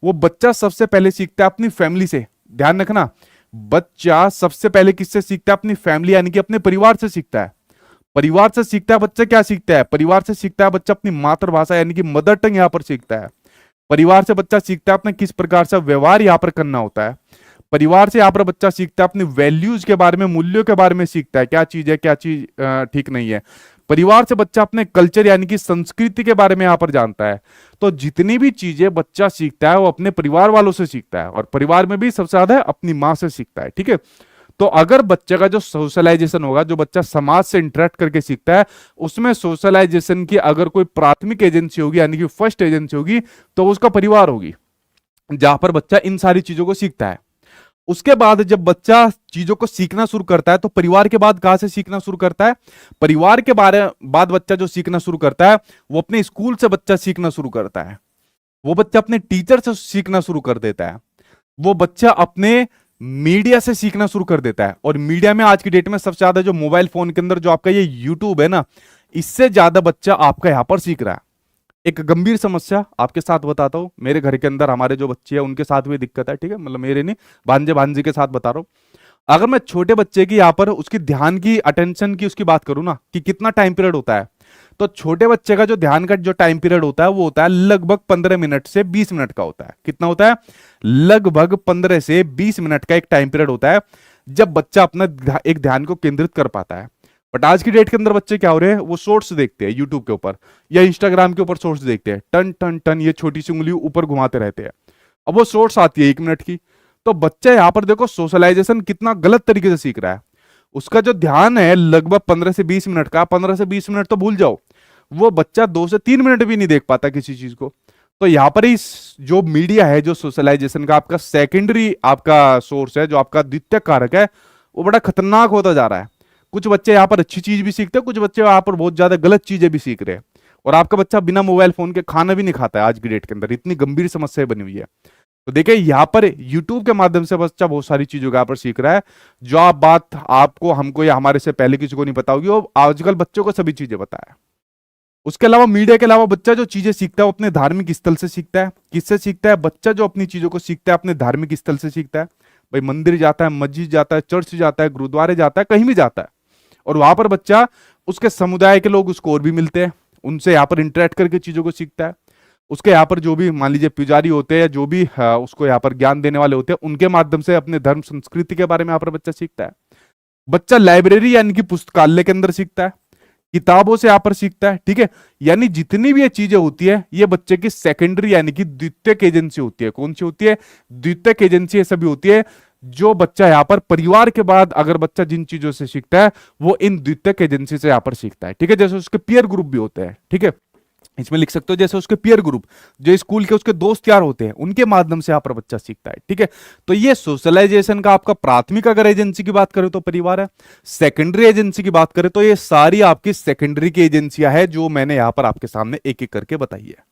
वो बच्चा सबसे पहले सीखता है अपनी फैमिली से। ध्यान रखना, बच्चा सबसे पहले किससे सीखता है? अपनी फैमिली यानी कि अपने परिवार से सीखता है। परिवार से सीखता है बच्चा, क्या सीखता है? परिवार से सीखता है बच्चा अपनी मातृभाषा यानी कि मदर टंग यहां पर सीखता है। परिवार से बच्चा सीखता है अपने किस प्रकार से व्यवहार यहां पर करना होता है। परिवार से यहाँ पर बच्चा सीखता है अपनी वैल्यूज के बारे में, मूल्यों के बारे में सीखता है, क्या चीज है क्या चीज ठीक नहीं है। परिवार से बच्चा अपने कल्चर यानी कि संस्कृति के बारे में यहाँ पर जानता है। तो जितनी भी चीजें बच्चा सीखता है वो अपने परिवार वालों से सीखता है, और परिवार में भी सबसे ज्यादा अपनी माँ से सीखता है। ठीक है, तो अगर बच्चे का जो सोशलाइजेशन होगा, जो बच्चा समाज से इंटरेक्ट करके सीखता है, उसमें सोशलाइजेशन की अगर कोई प्राथमिक एजेंसी होगी यानी कि फर्स्ट एजेंसी होगी, तो उसका परिवार होगी, जहां पर बच्चा इन सारी चीजों को सीखता है। उसके बाद जब बच्चा चीजों को सीखना शुरू करता है, तो परिवार के बाद कहां से सीखना शुरू करता है? परिवार के बाद बच्चा जो सीखना शुरू करता है वो अपने स्कूल से बच्चा सीखना शुरू करता है। वो बच्चा अपने टीचर से सीखना शुरू कर देता है। वो बच्चा अपने मीडिया से सीखना शुरू कर देता है। और मीडिया में आज की डेट में सबसे ज्यादा जो मोबाइल फोन के अंदर जो आपका ये यूट्यूब है ना, इससे ज्यादा बच्चा आपका यहां पर सीख रहा है। एक गंभीर समस्या आपके साथ बताता हूं, मेरे घर के अंदर हमारे जो बच्चे हैं उनके साथ भी दिक्कत है। ठीक है, मतलब मेरे नहीं, भांजे भांजी के साथ बता रहा हूं। अगर मैं छोटे बच्चे की यहाँ पर उसकी ध्यान की, अटेंशन की उसकी बात करूं ना, कि कितना टाइम पीरियड होता है, तो छोटे बच्चे का जो ध्यान का जो टाइम पीरियड होता है वो होता है लगभग 15 मिनट से 20 मिनट का होता है। कितना होता है? लगभग 15 से 20 मिनट का एक टाइम पीरियड होता है, जब बच्चा अपना एक ध्यान को केंद्रित कर पाता है। बट आज की डेट के अंदर बच्चे क्या हो रहे हैं? वो शॉर्ट्स देखते हैं यूट्यूब के ऊपर या इंस्टाग्राम के ऊपर, शॉर्ट्स देखते हैं, टन टन टन ये छोटी सी उंगली ऊपर घुमाते रहते हैं। अब वो शॉर्ट्स आती है 1 मिनट की, तो बच्चा यहां पर देखो सोशलाइजेशन कितना गलत तरीके से सीख रहा है। उसका जो ध्यान है लगभग 15 से 20 मिनट का, 15 से 20 मिनट तो भूल जाओ, वो बच्चा 2 से 3 मिनट भी नहीं देख पाता किसी चीज को। तो यहां पर ही जो मीडिया है, जो सोशलाइजेशन का आपका सेकेंडरी आपका सोर्स है, जो आपका द्वितीय कारक है, वो बड़ा खतरनाक होता जा रहा है। कुछ बच्चे यहाँ पर अच्छी चीज भी सीखते हैं, कुछ बच्चे यहाँ पर बहुत ज्यादा गलत चीजें भी सीख रहे हैं। और आपका बच्चा बिना मोबाइल फोन के खाना भी नहीं खाता है आज की डेट के अंदर, इतनी गंभीर समस्या बनी हुई है। तो देखिए यहाँ पर यूट्यूब के माध्यम से बच्चा बहुत सारी चीजों का यहाँ पर सीख रहा है, जो आप बात आपको, हमको या हमारे से पहले किसी को नहीं पता होगी, वो आजकल बच्चों को सभी चीजें पता है। उसके अलावा मीडिया के अलावा बच्चा जो चीजें सीखता है वो अपने धार्मिक स्थल से सीखता है। किससे सीखता है? बच्चा जो अपनी चीजों को सीखता है अपने धार्मिक स्थल से सीखता है। भाई मंदिर जाता है, मस्जिद जाता है, चर्च जाता है, गुरुद्वारे जाता है, कहीं भी जाता है, और वहां पर बच्चा उसके समुदाय के लोग उसको और भी मिलते हैं, उनसे यहाँ पर इंटरेक्ट करके चीजों को सीखता है। उसके यहाँ पर जो भी मान लीजिए पुजारी होते हैं या जो भी उसको यहाँ पर ज्ञान देने वाले होते हैं, उनके माध्यम से अपने धर्म संस्कृति के बारे में यहाँ पर बच्चा सीखता है। बच्चा लाइब्रेरी यानी कि पुस्तकालय के अंदर सीखता है, किताबों से यहाँ पर सीखता है। ठीक है, यानी जितनी भी ये चीजें होती है ये बच्चे की सेकेंडरी यानी कि द्वितीयक एजेंसी होती है। कौन सी होती है? द्वितीयक एजेंसी ये सभी होती है, जो बच्चा यहाँ पर परिवार के बाद अगर बच्चा जिन चीजों से सीखता है वो इन द्वितीयक एजेंसी से यहाँ पर सीखता है। ठीक है, जैसे उसके पीयर ग्रुप भी होते हैं। ठीक है, इसमें लिख सकते हो जैसे उसके पीयर ग्रुप, जो स्कूल के उसके दोस्त यार होते हैं, उनके माध्यम से यहाँ पर बच्चा सीखता है। ठीक है, तो ये सोशलाइजेशन का आपका प्राथमिक अगर एजेंसी की बात करें तो परिवार है, सेकेंडरी एजेंसी की बात करें तो ये सारी आपकी सेकेंडरी की एजेंसियां है, जो मैंने यहाँ पर आपके सामने एक एक करके बताई है।